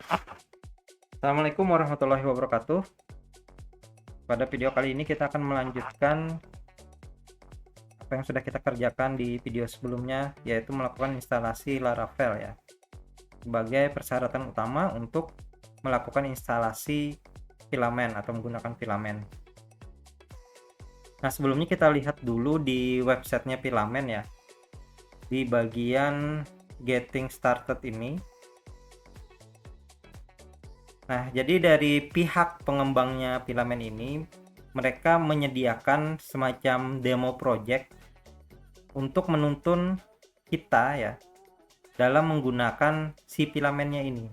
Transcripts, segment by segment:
Assalamualaikum warahmatullahi wabarakatuh. Pada video kali ini kita akan melanjutkan apa yang sudah kita kerjakan di video sebelumnya, yaitu melakukan instalasi Laravel ya, sebagai persyaratan utama untuk melakukan instalasi filamen atau menggunakan filamen. Nah, sebelumnya kita lihat dulu di websitenya filamen ya, di bagian getting started ini. Nah, jadi dari pihak pengembangnya filamen ini, mereka menyediakan semacam demo project untuk menuntun kita ya dalam menggunakan si filamennya ini.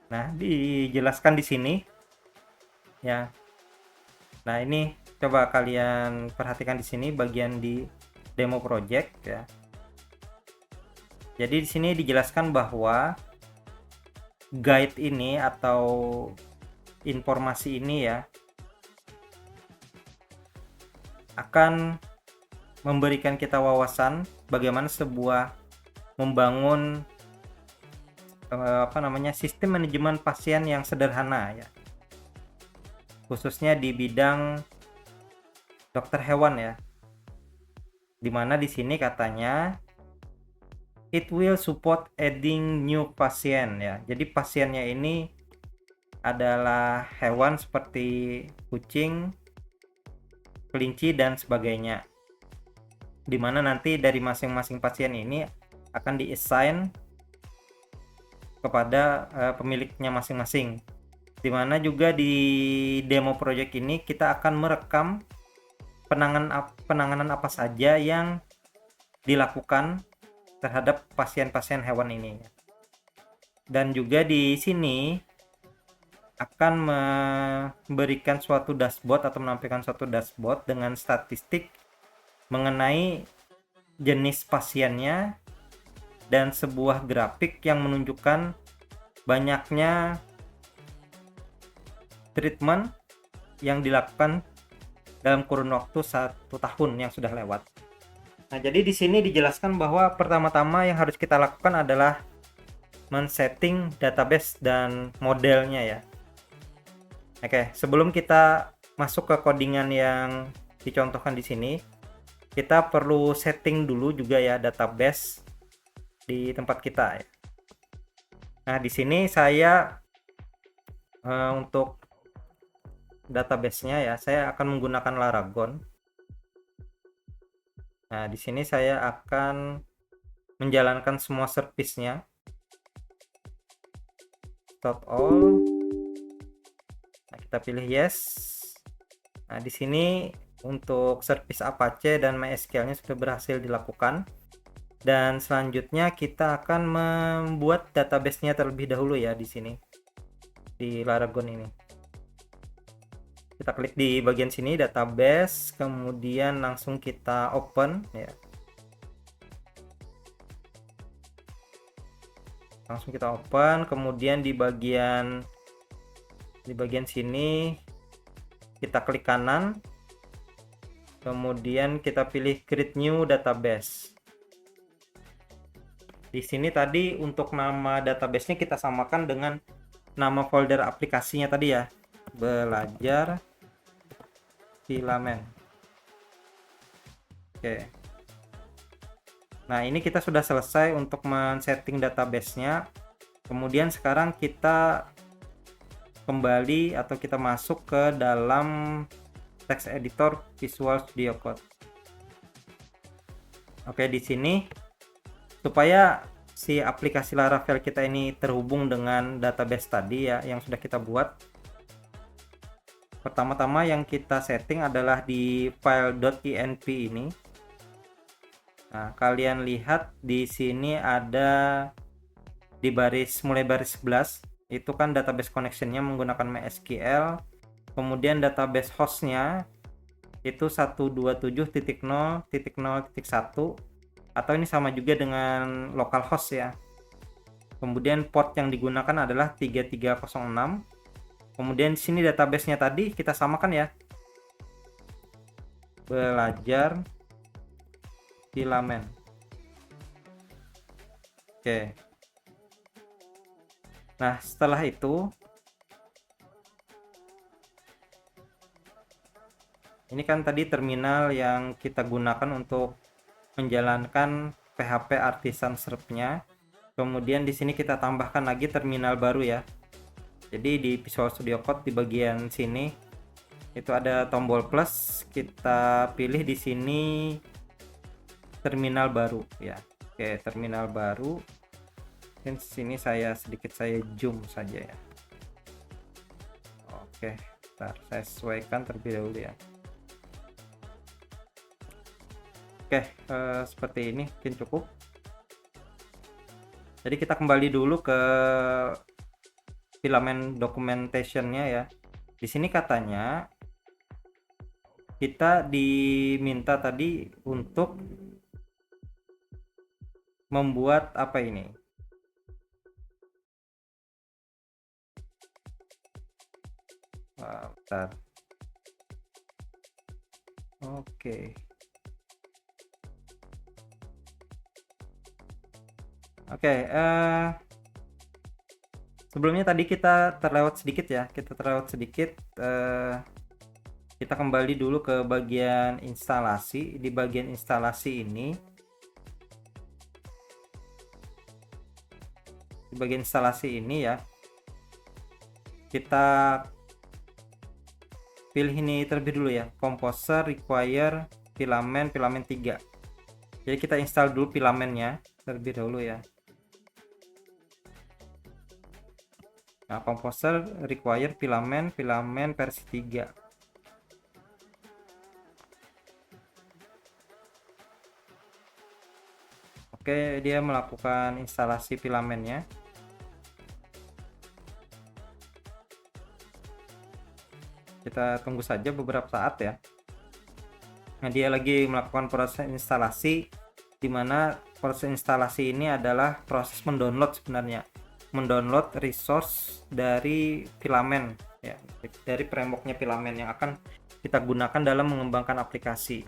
Nah, dijelaskan di sini ya. Nah, ini coba kalian perhatikan di sini bagian di demo project ya. Jadi di sini dijelaskan bahwa guide ini atau informasi ini ya akan memberikan kita wawasan bagaimana sebuah membangun sistem manajemen pasien yang sederhana ya, khususnya di bidang dokter hewan ya, dimana di sini katanya it will support adding new pasien ya. Jadi pasiennya ini adalah hewan seperti kucing, kelinci dan sebagainya, dimana nanti dari masing-masing pasien ini akan di-assign kepada pemiliknya masing-masing, dimana juga di demo project ini kita akan merekam penanganan apa saja yang dilakukan terhadap pasien-pasien hewan ini. Dan juga di sini akan memberikan suatu dashboard atau menampilkan suatu dashboard dengan statistik mengenai jenis pasiennya dan sebuah grafik yang menunjukkan banyaknya treatment yang dilakukan dalam kurun waktu 1 tahun yang sudah lewat. Nah, jadi di sini dijelaskan bahwa pertama-tama yang harus kita lakukan adalah men-setting database dan modelnya ya. Oke, sebelum kita masuk ke codingan yang dicontohkan di sini, kita perlu setting dulu juga ya database di tempat kita ya. Nah, di sini saya untuk database-nya ya, saya akan menggunakan Laragon. Nah, di sini saya akan menjalankan semua service-nya. Stop all. Nah, kita pilih yes. Nah, di sini untuk service Apache dan MySQL-nya sudah berhasil dilakukan. Dan selanjutnya kita akan membuat database-nya terlebih dahulu ya di sini. Di Laragon ini. Kita klik di bagian sini database, kemudian langsung kita open ya. Langsung kita open, kemudian di bagian sini kita klik kanan. Kemudian kita pilih create new database. Di sini tadi untuk nama database-nya kita samakan dengan nama folder aplikasinya tadi ya. Belajar filamen. Oke. Nah, ini kita sudah selesai untuk men-setting database-nya. Kemudian sekarang kita kembali atau kita masuk ke dalam text editor Visual Studio Code. Oke, di sini supaya si aplikasi Laravel kita ini terhubung dengan database tadi ya yang sudah kita buat, pertama-tama yang kita setting adalah di file.env ini. Nah, kalian lihat di sini ada di mulai baris 11 itu kan database connection-nya menggunakan MySQL, kemudian database host-nya itu 127.0.0.1 atau ini sama juga dengan localhost ya. Kemudian port yang digunakan adalah 3306. Kemudian di sini database-nya tadi kita samakan ya. Belajar filamen. Oke. Nah, setelah itu ini kan tadi terminal yang kita gunakan untuk menjalankan PHP Artisan Serve-nya. Kemudian di sini kita tambahkan lagi terminal baru ya. Jadi di Visual Studio Code di bagian sini itu ada tombol plus, kita pilih di sini terminal baru ya. Oke, terminal baru. Dan sini saya zoom saja ya. Oke, bentar, saya sesuaikan terlebih dahulu ya. Oke, seperti ini mungkin cukup. Jadi kita kembali dulu ke filament documentation-nya ya. Di sini katanya kita diminta tadi untuk membuat apa ini? Bentar. Oke. Oke, sebelumnya tadi kita terlewat sedikit ya. Kita kembali dulu ke bagian instalasi. Di bagian instalasi ini, ya, kita pilih ini terlebih dulu ya, Composer Require Filament 3. Jadi kita install dulu filamennya terlebih dahulu ya. Nah, Composer Require Filament versi 3. Oke, dia melakukan instalasi filamennya. Kita tunggu saja beberapa saat ya. Nah, dia lagi melakukan proses instalasi, di mana proses instalasi ini adalah proses mendownload sebenarnya. Mendownload resource dari filamen ya, dari frameworknya filamen yang akan kita gunakan dalam mengembangkan aplikasi.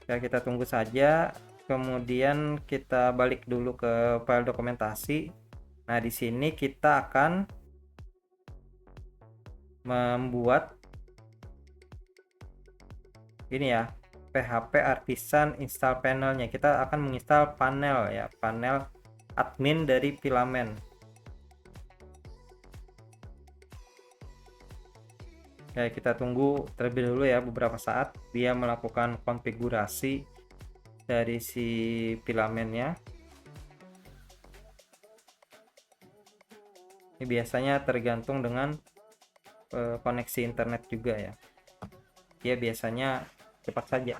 Ya, kita tunggu saja. Kemudian kita balik dulu ke file dokumentasi. Nah, di sini kita akan membuat ini ya, PHP Artisan install panelnya. Kita akan menginstal panel ya, panel admin dari filamen. Oke, kita tunggu terlebih dahulu ya beberapa saat dia melakukan konfigurasi dari si filamennya. Ini biasanya tergantung dengan koneksi internet juga ya. Dia biasanya cepat saja.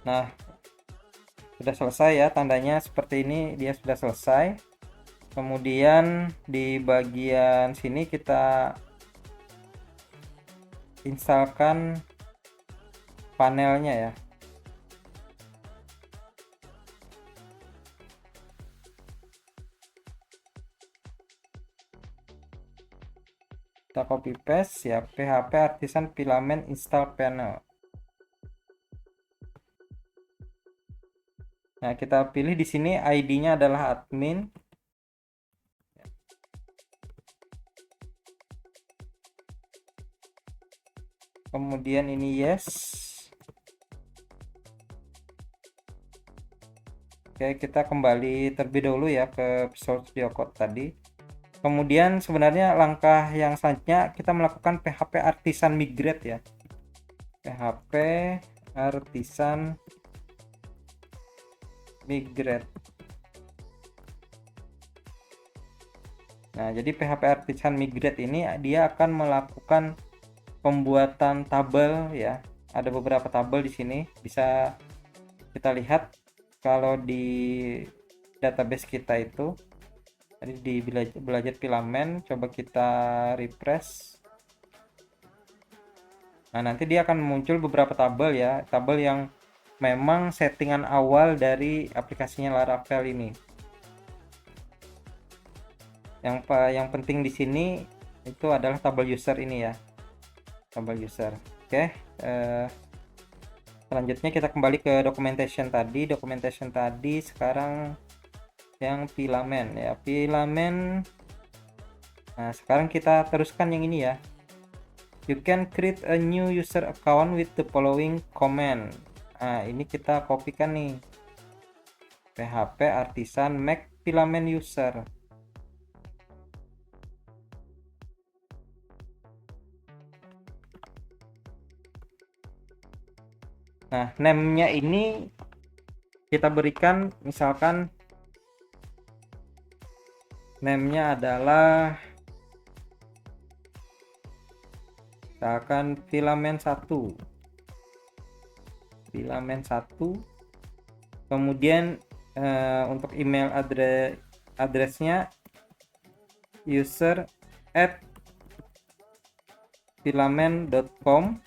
Nah, sudah selesai ya, tandanya seperti ini, dia sudah selesai. Kemudian di bagian sini kita instalkan panelnya ya. Kita copy paste ya, PHP Artisan Filament install panel. Nah, kita pilih di sini ID-nya adalah admin. Kemudian ini yes. Oke, kita kembali terlebih dahulu ya ke Visual Studio Code tadi. Kemudian sebenarnya langkah yang selanjutnya kita melakukan PHP Artisan Migrate ya. PHP Artisan Migrate. Nah, jadi PHP Artisan Migrate ini dia akan melakukan pembuatan tabel ya. Ada beberapa tabel di sini, bisa kita lihat kalau di database kita itu. Tadi di belajar filamen, coba kita refresh. Nah, nanti dia akan muncul beberapa tabel ya, tabel yang memang settingan awal dari aplikasinya Laravel ini. Yang penting di sini itu adalah tabel user ini ya, tabel user. Oke, selanjutnya kita kembali ke documentation tadi. Sekarang yang filament ya, filament. Nah, sekarang kita teruskan yang ini ya. You can create a new user account with the following command. Nah, ini kita kopikan nih. PHP artisan make filament user. Nah, name-nya ini kita berikan, misalkan name-nya adalah misalkan filament 1. Kemudian untuk email address-nya user@filament.com.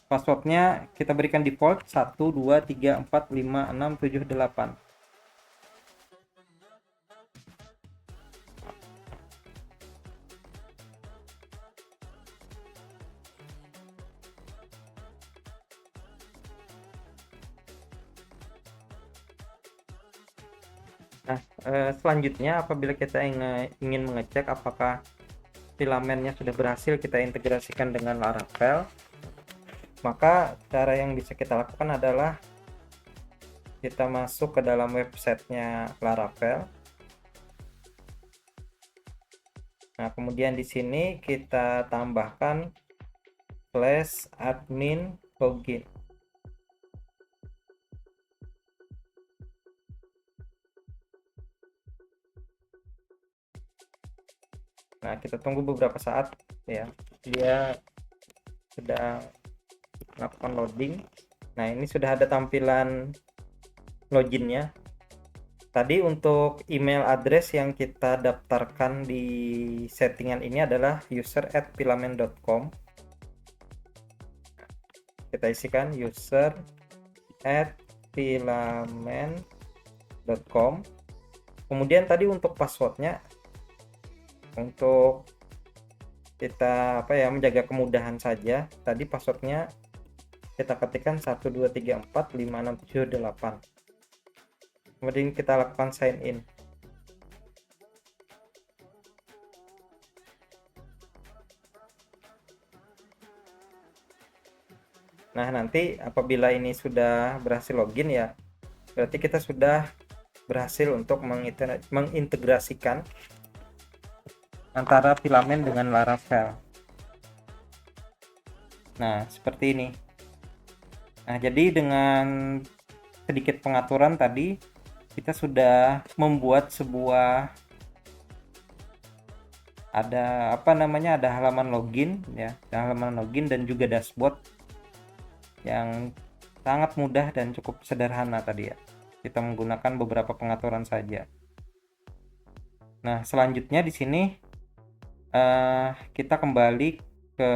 Passwordnya kita berikan default 1 2 3 4 5 6 7 8. Nah, selanjutnya apabila kita ingin mengecek apakah filamennya sudah berhasil kita integrasikan dengan Laravel, maka cara yang bisa kita lakukan adalah kita masuk ke dalam websitenya Laravel. Nah, kemudian di sini kita tambahkan /admin login. Nah, kita tunggu beberapa saat ya, dia sedang melakukan loading. Nah, ini sudah ada tampilan loginnya. Tadi untuk email address yang kita daftarkan di settingan ini adalah user@filament.com. Kita isikan user@filament.com. Kemudian tadi untuk passwordnya, untuk kita menjaga kemudahan saja, tadi passwordnya kita ketikkan 1 2 3 4 5 6 7 8. Kemudian kita lakukan sign in. Nah, nanti apabila ini sudah berhasil login ya, berarti kita sudah berhasil untuk mengintegrasikan antara filament dengan Laravel. Nah, seperti ini. Nah, jadi dengan sedikit pengaturan tadi, kita sudah membuat sebuah ada halaman login ya, dan juga dashboard yang sangat mudah dan cukup sederhana tadi ya. Kita menggunakan beberapa pengaturan saja. Nah, selanjutnya di sini kita kembali ke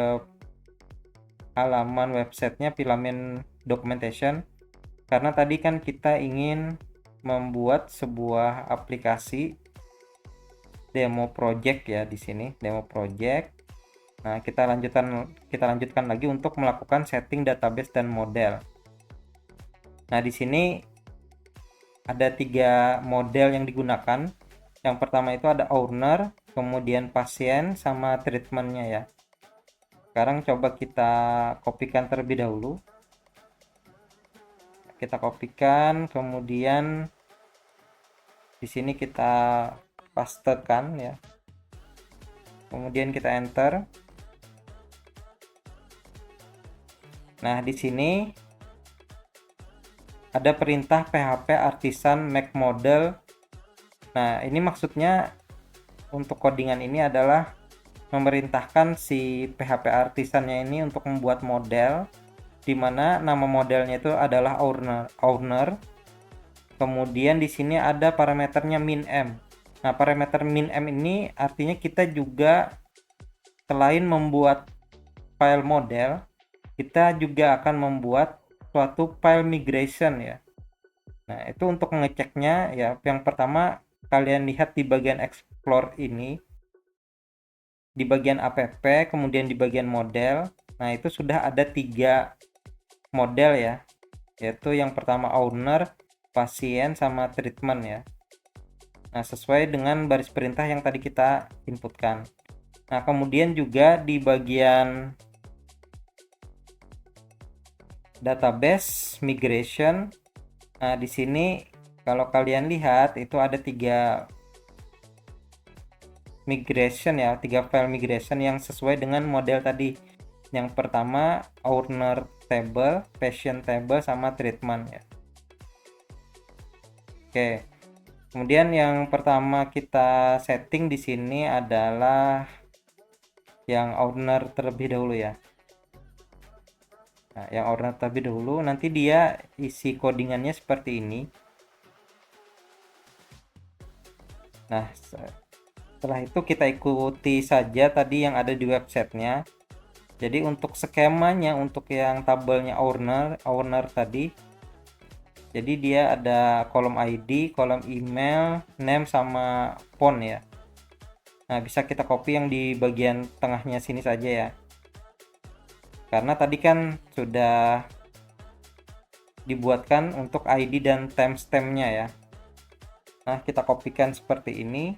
halaman websitenya filament documentation, karena tadi kan kita ingin membuat sebuah aplikasi demo project ya, di sini demo project. Nah, kita lanjutkan lagi untuk melakukan setting database dan model. Nah, di sini ada 3 model yang digunakan. Yang pertama itu ada owner, kemudian pasien, sama treatmentnya ya. Sekarang coba kita kopikan terlebih dahulu. Kita kopikan, kemudian di sini kita pastekan ya. Kemudian kita enter. Nah, di sini ada perintah PHP artisan make model. Nah, ini maksudnya untuk codingan ini adalah memerintahkan si PHP artisannya ini untuk membuat model, di mana nama modelnya itu adalah owner. Kemudian di sini ada parameternya min_m. Nah, parameter min_m ini artinya kita juga selain membuat file model, kita juga akan membuat suatu file migration ya. Nah, itu untuk ngeceknya ya, yang pertama kalian lihat di bagian explore ini, di bagian app, kemudian di bagian model. Nah, itu sudah ada 3 model ya, yaitu yang pertama owner, pasien, sama treatment ya. Nah, sesuai dengan baris perintah yang tadi kita inputkan. Nah, kemudian juga di bagian database migration, nah di sini kalau kalian lihat itu ada 3 migration ya, 3 file migration yang sesuai dengan model tadi. Yang pertama owner table, patient table, sama treatment ya. Oke. Kemudian yang pertama kita setting di sini adalah yang owner terlebih dahulu ya. Nah, yang owner terlebih dahulu, nanti dia isi codingannya seperti ini. Nah, setelah itu kita ikuti saja tadi yang ada di websitenya. Jadi untuk skemanya, untuk yang tabelnya owner tadi, jadi dia ada kolom ID, kolom email, name, sama phone ya. Nah, bisa kita copy yang di bagian tengahnya sini saja ya, karena tadi kan sudah dibuatkan untuk ID dan timestamp-nya ya. Nah, kita kopikan seperti ini.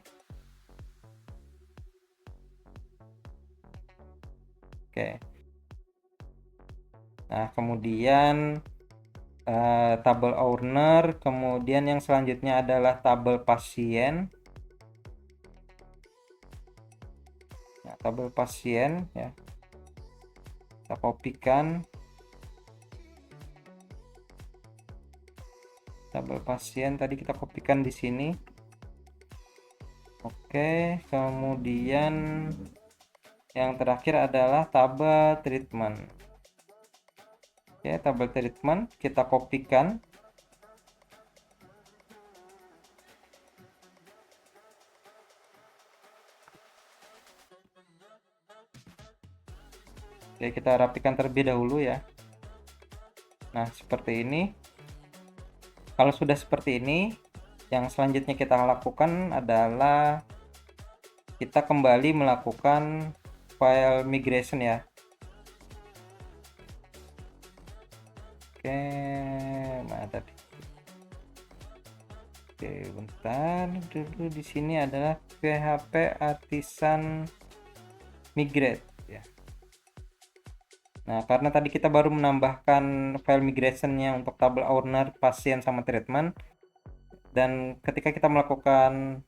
Oke. Nah, kemudian tabel owner, kemudian yang selanjutnya adalah tabel pasien. Nah, tabel pasien ya, kita kopikan tabel pasien tadi, kita kopikan di sini. Oke, kemudian yang terakhir adalah tabel treatment. Oke, tabel treatment kita kopikan. Oke, kita rapikan terlebih dahulu ya. Nah, seperti ini. Kalau sudah seperti ini, yang selanjutnya kita lakukan adalah kita kembali melakukan file migration ya. Oke, mana tadi? Oke, bentar dulu. Di sini adalah PHP Artisan Migrate ya. Nah, karena tadi kita baru menambahkan file migrationnya untuk tabel owner, pasien, sama treatment, dan ketika kita melakukan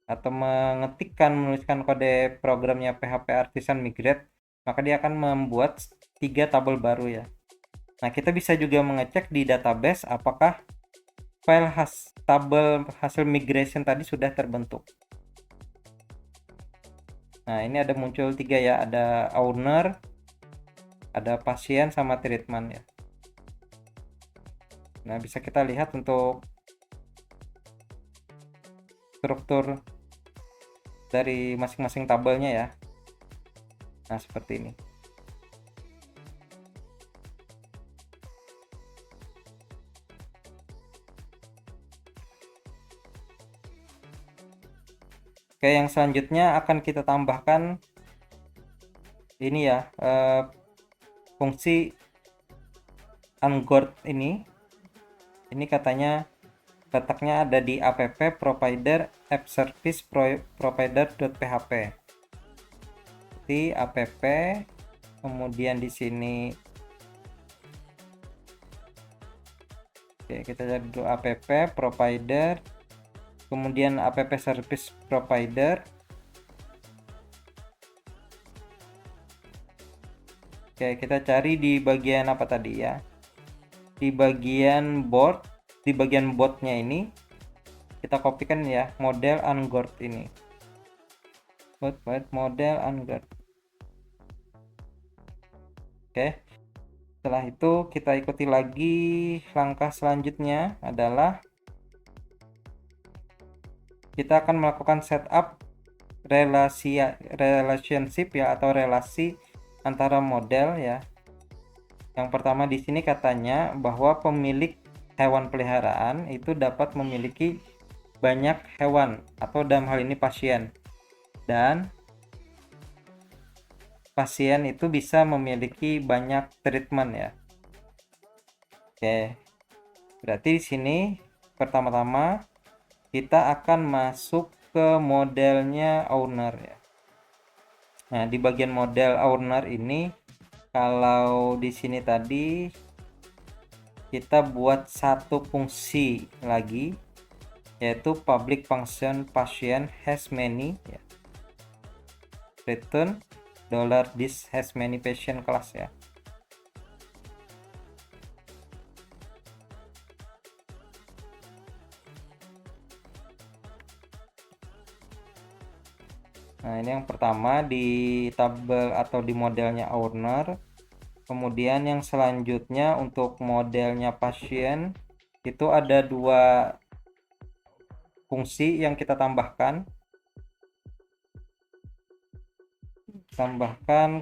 atau menuliskan kode programnya PHP Artisan Migrate, maka dia akan membuat 3 tabel baru ya. Nah, kita bisa juga mengecek di database apakah file tabel hasil migration tadi sudah terbentuk. Nah, ini ada muncul 3 ya, ada owner, ada pasien, sama treatment ya. Nah, bisa kita lihat untuk struktur dari masing-masing tabelnya ya. Nah, seperti ini. Oke, yang selanjutnya akan kita tambahkan ini ya, fungsi unguard ini. Ini katanya letaknya ada di app provider app service provider.php. Di app, kemudian di sini oke, kita cari dulu app provider, kemudian app service provider. Oke, kita cari di bagian apa tadi ya, di bagian board, di bagian boardnya ini kita kopikan ya, model unguard ini, model unguard. Oke, setelah itu kita ikuti lagi. Langkah selanjutnya adalah kita akan melakukan setup relationship ya, atau relasi antara model ya. Yang pertama di sini katanya bahwa pemilik hewan peliharaan itu dapat memiliki banyak hewan atau dalam hal ini pasien, dan pasien itu bisa memiliki banyak treatment ya. Oke, berarti di sini pertama-tama kita akan masuk ke modelnya owner ya. Nah, di bagian model owner ini, kalau di sini tadi kita buat satu fungsi lagi, yaitu public function patient has many ya. Return $this has many patient class ya. Nah, ini yang pertama di tabel atau di modelnya owner. Kemudian yang selanjutnya untuk modelnya pasien itu ada dua fungsi yang kita tambahkan.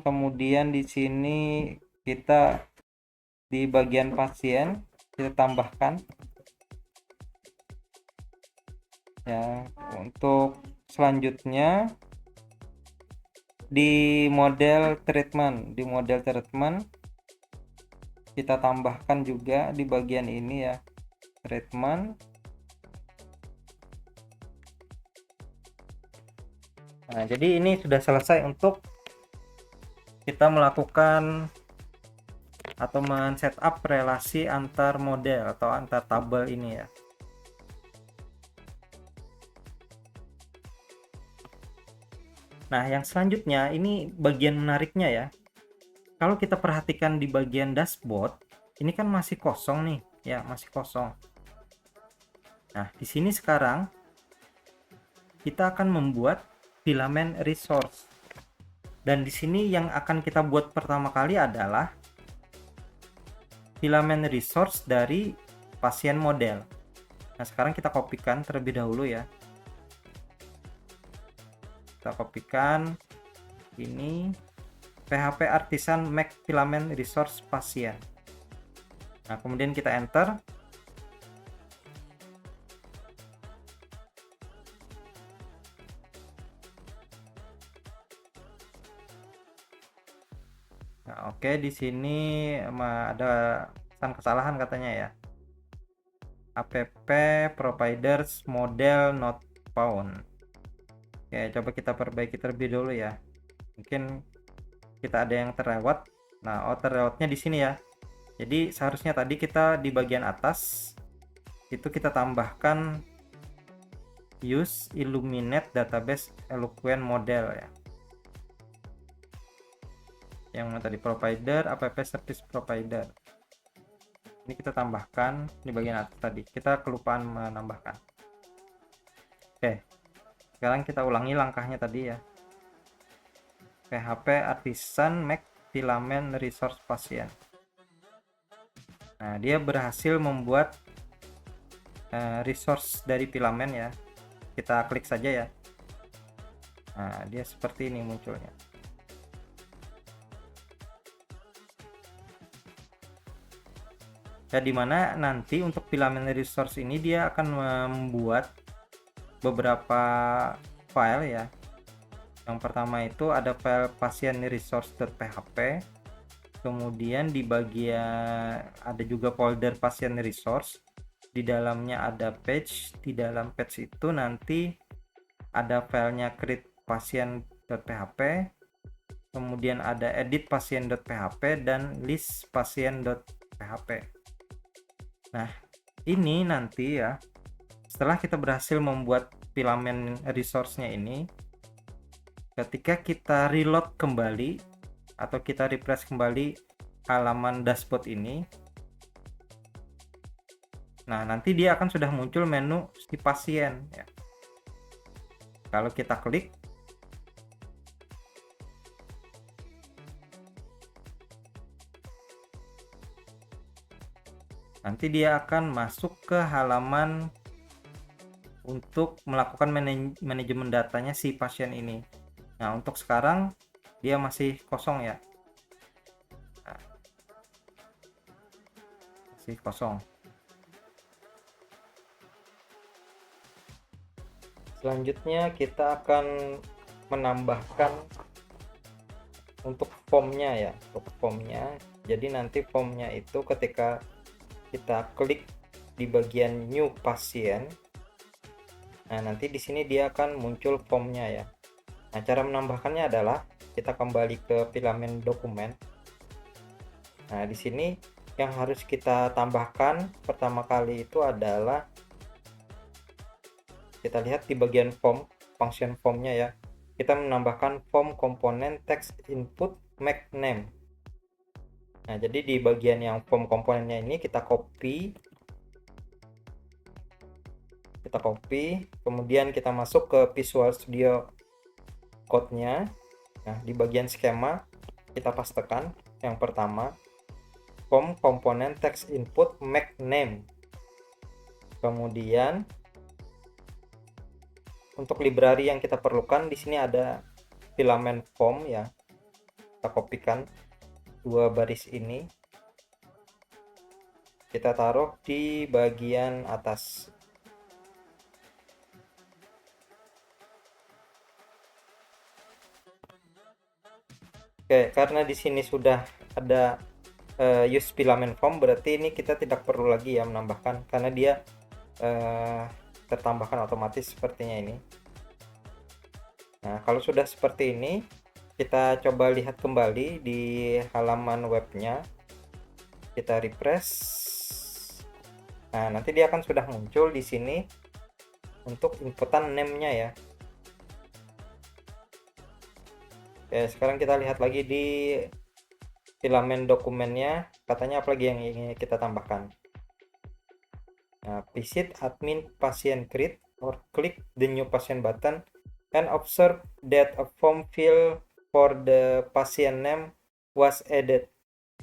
Kemudian di sini kita di bagian pasien kita tambahkan ya. Untuk selanjutnya di model treatment kita tambahkan juga di bagian ini ya, treatment. Nah, jadi ini sudah selesai untuk kita melakukan atau men-setup relasi antar model atau antar tabel ini ya. Nah, yang selanjutnya ini bagian menariknya ya. Kalau kita perhatikan di bagian dashboard, ini kan masih kosong nih, ya, masih kosong. Nah, di sini sekarang kita akan membuat filament resource. Dan di sini yang akan kita buat pertama kali adalah filament resource dari pasien model. Nah, sekarang kita kopikan terlebih dahulu ya. Kita kopikan ini PHP Artisan Make Filament Resource Pasien. Nah, kemudian kita enter. Nah, oke, di sini ada kesalahan katanya ya. App providers model not found. Oke, coba kita perbaiki terlebih dulu ya. Mungkin kita ada yang terlewat. Nah, terlewatnya di sini ya. Jadi seharusnya tadi kita di bagian atas itu kita tambahkan use Illuminate database eloquent model ya. Yang tadi provider, app service provider. Ini kita tambahkan di bagian atas tadi. Kita kelupaan menambahkan. Oke. Sekarang kita ulangi langkahnya tadi ya. PHP Artisan Make Filament Resource Pasien. Nah, dia berhasil membuat resource dari filament ya. Kita klik saja ya. Nah, dia seperti ini munculnya. Ya, dimana nanti untuk filament resource ini dia akan membuat beberapa file ya. Yang pertama itu ada file pasien resource.php. Kemudian di bagian ada juga folder pasien resource. Di dalamnya ada page. Di dalam page itu nanti ada filenya create pasien.php. Kemudian ada edit pasien.php dan list pasien.php. Nah, ini nanti ya, setelah kita berhasil membuat filament resource-nya ini, ketika kita reload kembali atau kita refresh kembali halaman dashboard ini, nah nanti dia akan sudah muncul menu si pasien ya. Kalau kita klik, nanti dia akan masuk ke halaman untuk melakukan manajemen datanya si pasien ini. Nah, untuk sekarang dia masih kosong ya. Nah, masih kosong. Selanjutnya kita akan menambahkan untuk formnya ya, untuk formnya. Jadi nanti formnya itu ketika kita klik di bagian new pasien, nah nanti di sini dia akan muncul formnya ya. Nah, cara menambahkannya adalah kita kembali ke filamen dokumen. Nah, di sini yang harus kita tambahkan pertama kali itu adalah kita lihat di bagian form, function formnya ya. Kita menambahkan form komponen text input make name. Nah, jadi di bagian yang form komponennya ini kita copy, kemudian kita masuk ke Visual Studio Code-nya. Nah, di bagian skema kita pastekan yang pertama form komponen text input make name. Kemudian untuk library yang kita perlukan di sini ada filamen form ya. Kita kopikan dua baris ini. Kita taruh di bagian atas. Oke, karena di sini sudah ada use filament form, berarti ini kita tidak perlu lagi ya menambahkan karena dia tertambahkan otomatis sepertinya ini. Nah, kalau sudah seperti ini, kita coba lihat kembali di halaman webnya. Kita refresh. Nah, nanti dia akan sudah muncul di sini untuk inputan name-nya ya. Oke, sekarang kita lihat lagi di filamen dokumennya, katanya apa lagi yang ingin kita tambahkan. Nah, visit admin patient grid or click the new patient button and observe that a form field for the patient name was added.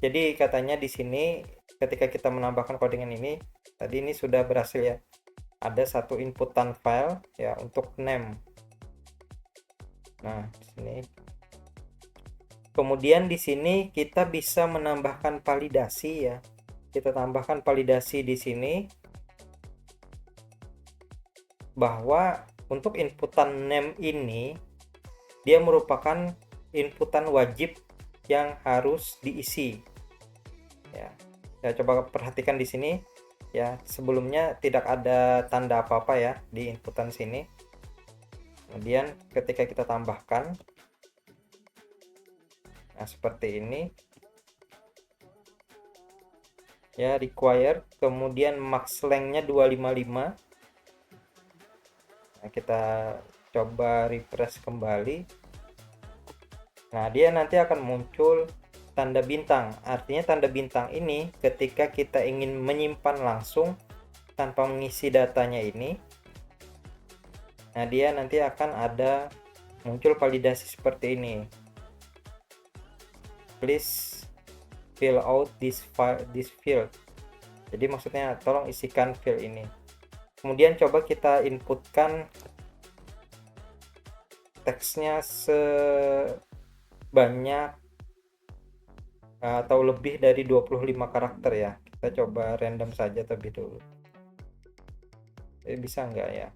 Jadi katanya di sini ketika kita menambahkan codingan ini, tadi ini sudah berhasil ya. Ada satu inputan file ya untuk name. Nah, di sini. Kemudian di sini kita bisa menambahkan validasi ya. Kita tambahkan validasi di sini bahwa untuk inputan name ini dia merupakan inputan wajib yang harus diisi. Ya. Saya coba perhatikan di sini ya, sebelumnya tidak ada tanda apa-apa ya di inputan sini. Kemudian ketika kita tambahkan, nah seperti ini ya, required, kemudian max length-nya 255. Nah, kita coba refresh kembali. Nah, dia nanti akan muncul tanda bintang. Artinya tanda bintang ini ketika kita ingin menyimpan langsung tanpa mengisi datanya ini, nah dia nanti akan ada muncul validasi seperti ini. Please fill out this field. Jadi maksudnya tolong isikan field ini. Kemudian coba kita inputkan teksnya sebanyak atau lebih dari 25 karakter ya. Kita coba random saja terlebih dulu. Jadi bisa enggak ya?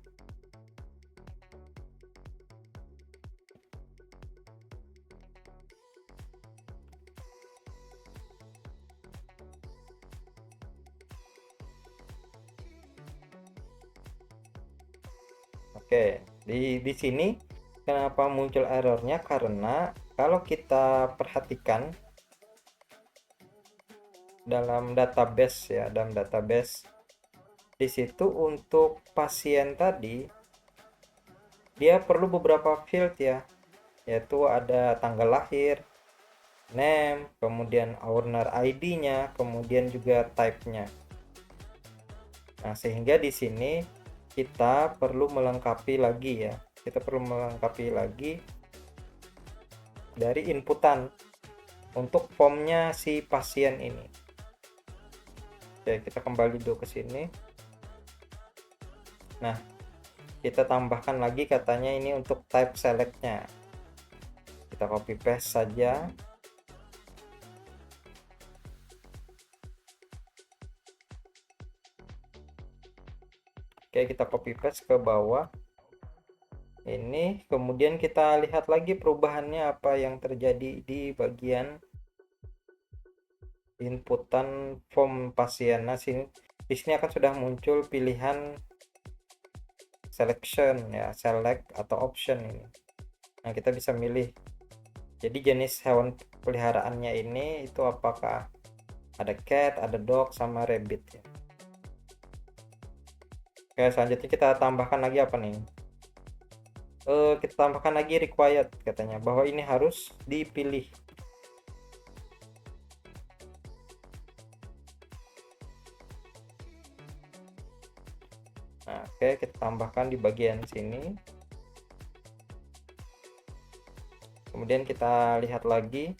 Oke, di sini kenapa muncul errornya? Karena kalau kita perhatikan dalam database ya, di situ untuk pasien tadi dia perlu beberapa field ya, yaitu ada tanggal lahir, name, kemudian owner ID-nya, kemudian juga type-nya. Nah, sehingga di sini kita perlu melengkapi lagi ya. Kita perlu melengkapi lagi dari inputan untuk formnya si pasien ini. Oke, kita kembali dulu ke sini. Nah, kita tambahkan lagi katanya ini untuk type select-nya. Kita copy paste saja. Oke, kita copy paste ke bawah ini, kemudian kita lihat lagi perubahannya apa yang terjadi di bagian inputan form pasien. Nah, di sini akan sudah muncul pilihan selection ya, select atau option ini. Nah, kita bisa milih. Jadi jenis hewan peliharaannya ini itu apakah ada cat, ada dog, sama rabbit ya. Oke, selanjutnya kita tambahkan lagi apa nih? Kita tambahkan lagi required, katanya bahwa ini harus dipilih. Nah, oke, kita tambahkan di bagian sini. Kemudian kita lihat lagi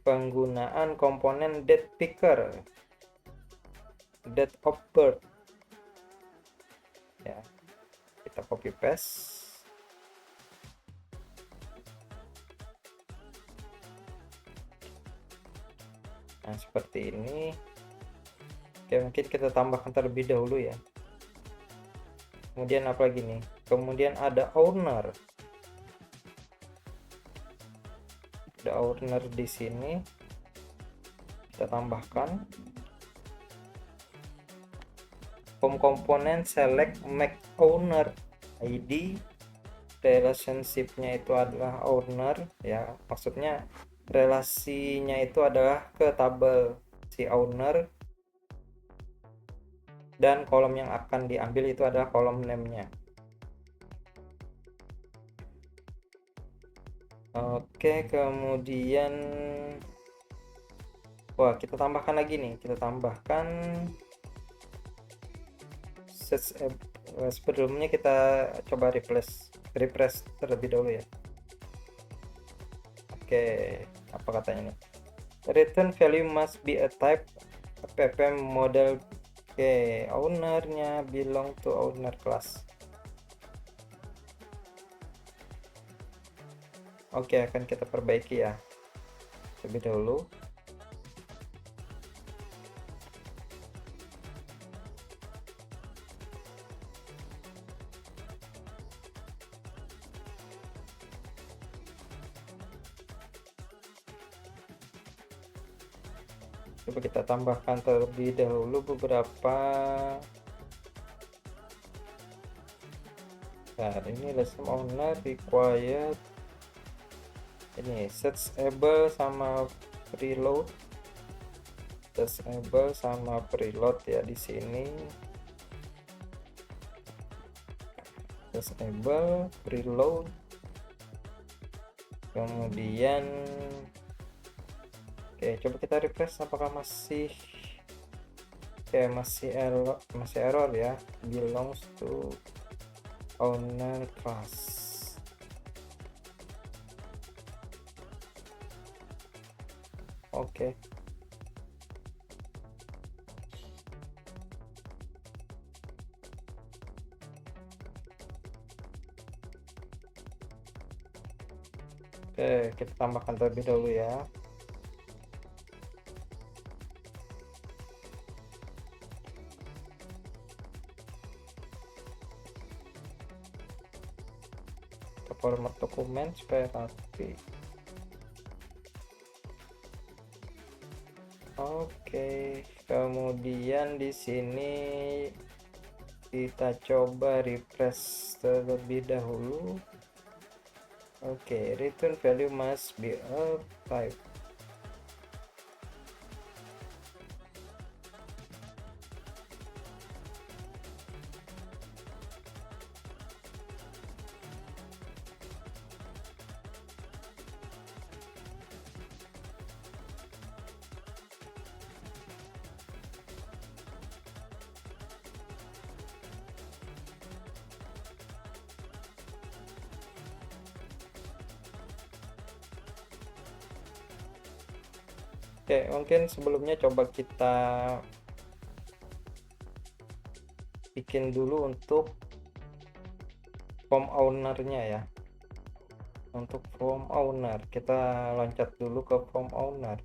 penggunaan komponen date picker, date of birth ya. Kita copy paste. Nah, seperti ini. Oke, mungkin kita tambahkan terlebih dahulu ya. Kemudian apa lagi nih? Kemudian ada owner. Ada owner di sini. Kita tambahkan form komponen select make owner ID. Relationship-nya itu adalah owner ya. Maksudnya relasinya itu adalah ke tabel si owner, dan kolom yang akan diambil itu adalah kolom name-nya. Oke, kemudian wah, kita tambahkan lagi nih, kita tambahkan sebelumnya kita coba refresh terlebih dahulu ya. Oke, apa katanya nih? Return value must be a type app model. Oke, ownernya belong to owner class. Oke, akan kita perbaiki ya terlebih dahulu. Coba kita tambahkan terlebih dahulu beberapa. Nah, ini lesson owner required ini searchable sama preload. Searchable sama preload ya di sini. Searchable, preload. Kemudian oke, coba kita refresh apakah masih masih error ya, belongs to owner class. Oke. Oke, kita tambahkan terlebih dahulu ya. Format dokumen supaya rapi. Oke, kemudian di sini kita coba refresh terlebih dahulu. Oke, return value must be a type. Oke, mungkin sebelumnya coba kita bikin dulu untuk form ownernya ya. Untuk form owner kita loncat dulu ke form owner.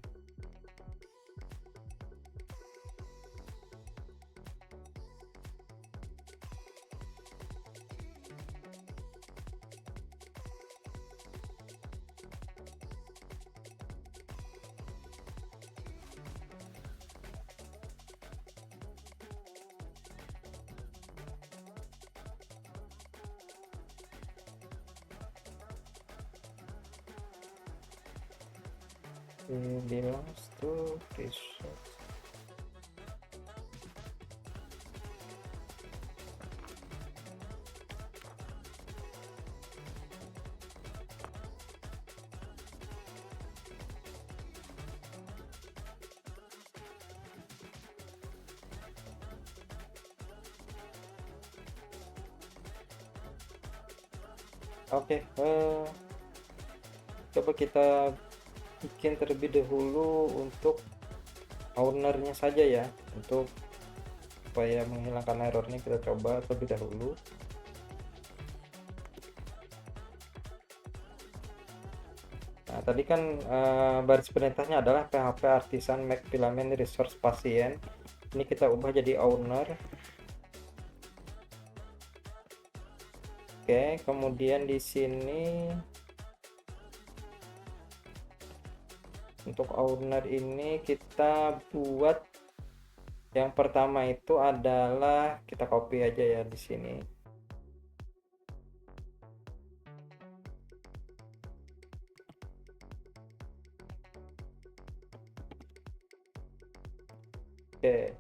belongs to resource. Oke, coba kita bikin terlebih dahulu untuk ownernya saja ya, untuk supaya menghilangkan errornya kita coba terlebih dahulu. Nah, tadi kan baris perintahnya adalah PHP artisan make filament resource pasien. Ini kita ubah jadi owner. Oke, kemudian di sini untuk owner ini kita buat yang pertama itu adalah kita copy aja ya di sini. Oke,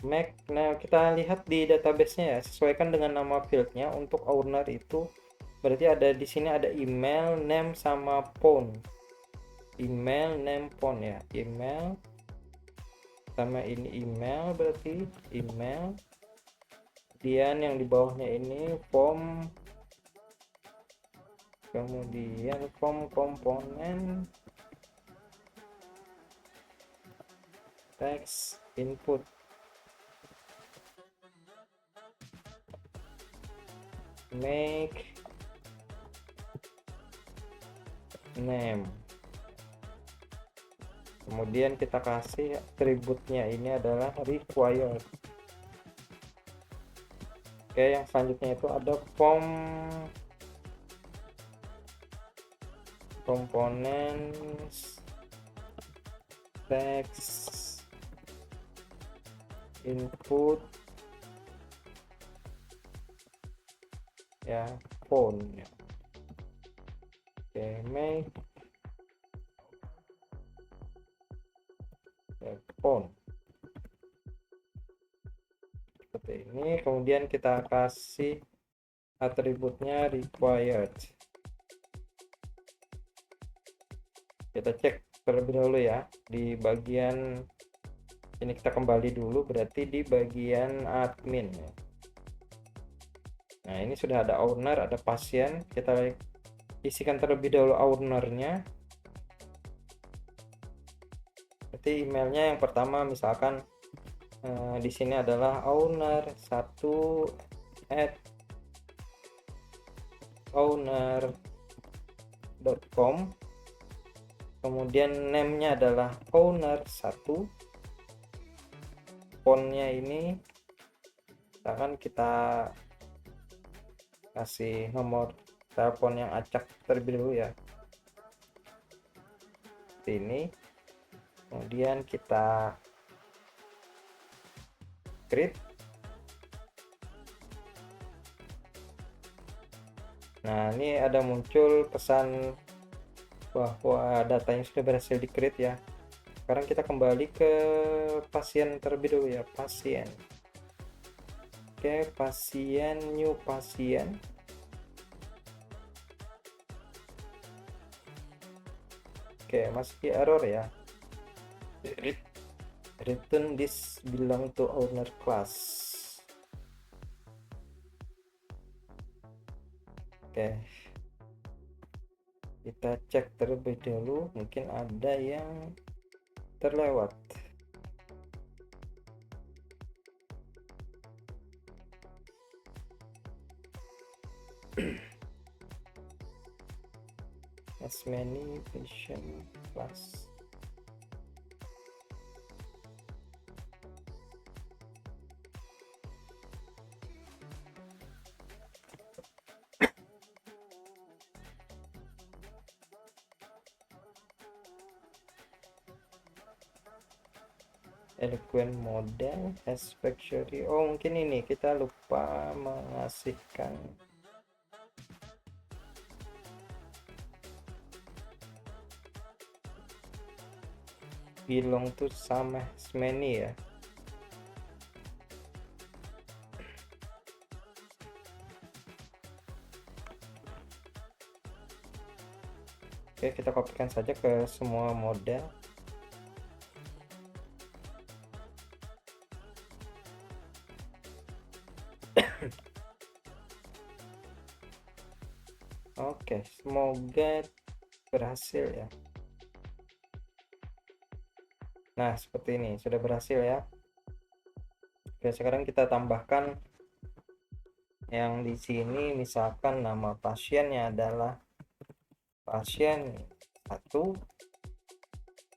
Mac. Nah, kita lihat di database-nya ya, sesuaikan dengan nama fieldnya. Untuk owner itu berarti ada di sini ada email, name sama phone. Email, name, phone ya. Email sama ini email, berarti email. Kemudian yang di bawahnya ini form, kemudian form komponen, text input, make name. Kemudian kita kasih atributnya ini adalah required. Oke, yang selanjutnya itu ada form components, text input ya, phone ya. Oke, make phone seperti ini. Kemudian kita kasih atributnya required. Kita cek terlebih dahulu ya di bagian ini, kita kembali dulu berarti di bagian admin ya. Nah, ini sudah ada owner, ada pasien. Kita isikan terlebih dahulu ownernya. Berarti emailnya yang pertama misalkan di sini adalah owner1@owner.com. Kemudian name-nya adalah owner1. Phone-nya ini misalkan kita kasih nomor telepon yang acak terlebih dahulu ya, seperti ini. Kemudian kita create. Nah, ini ada muncul pesan bahwa datanya sudah berhasil di create ya. Sekarang kita kembali ke pasien terlebih dahulu ya, pasien. Oke, pasien, new pasien. Oke, masih error ya. Return this belong to owner class. Oke, kita cek terlebih dahulu, mungkin ada yang terlewat. As many patient class. Eloquent model has factory. Oh, mungkin ini kita lupa mengasihkan belong to some as many ya. Oke, kita kopikan saja ke semua model. Oke, semoga berhasil ya. Nah, seperti ini sudah berhasil ya. Oke, sekarang kita tambahkan yang di sini, misalkan nama pasiennya adalah pasien 1,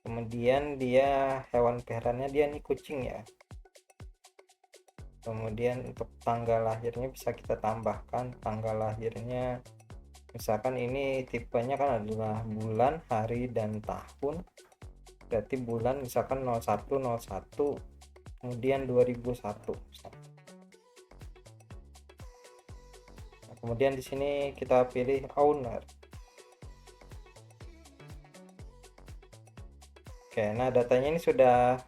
kemudian dia hewan peliharaannya dia nih kucing ya. Kemudian untuk tanggal lahirnya bisa kita tambahkan tanggal lahirnya, misalkan ini tipenya kan adalah bulan, hari, dan tahun. Berarti bulan misalkan 0101, kemudian 2001. Nah, kemudian di sini kita pilih owner. Oke, nah datanya ini sudah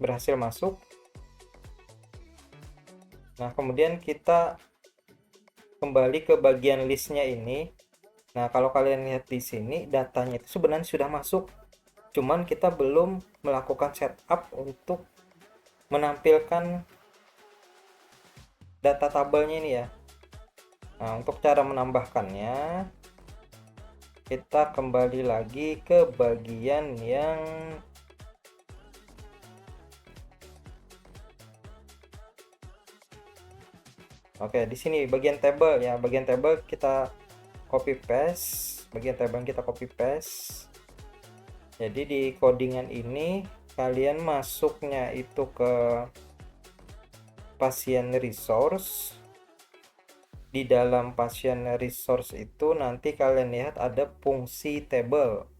berhasil masuk. Nah, kemudian kita kembali ke bagian listnya ini. Nah, kalau kalian lihat di sini datanya itu sebenarnya sudah masuk, cuman kita belum melakukan setup untuk menampilkan data tabelnya ini ya. Nah, untuk cara menambahkannya, kita kembali lagi ke bagian yang di sini bagian table ya. Bagian table kita copy paste, jadi di codingan ini kalian masuknya itu ke pasien resource. Di dalam pasien resource itu nanti kalian lihat ada fungsi table.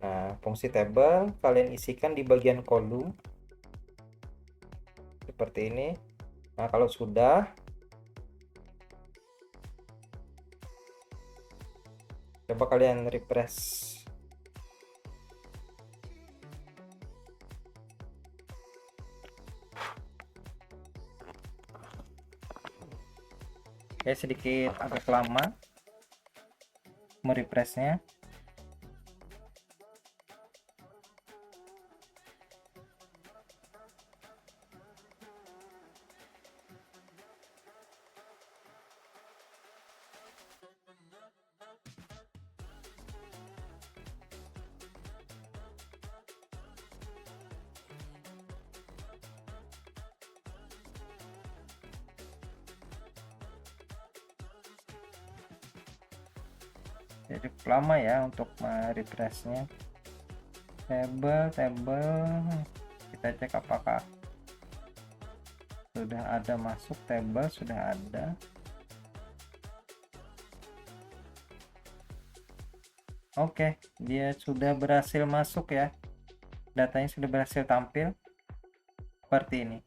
Nah, fungsi table kalian isikan di bagian kolom seperti ini. Nah, kalau sudah, coba kalian refresh. Oke, sedikit agak lama merefreshnya. Jadi lama ya untuk merefreshnya. Table kita cek apakah sudah ada masuk. Table sudah ada. Oke, dia sudah berhasil masuk ya. Datanya sudah berhasil tampil seperti ini.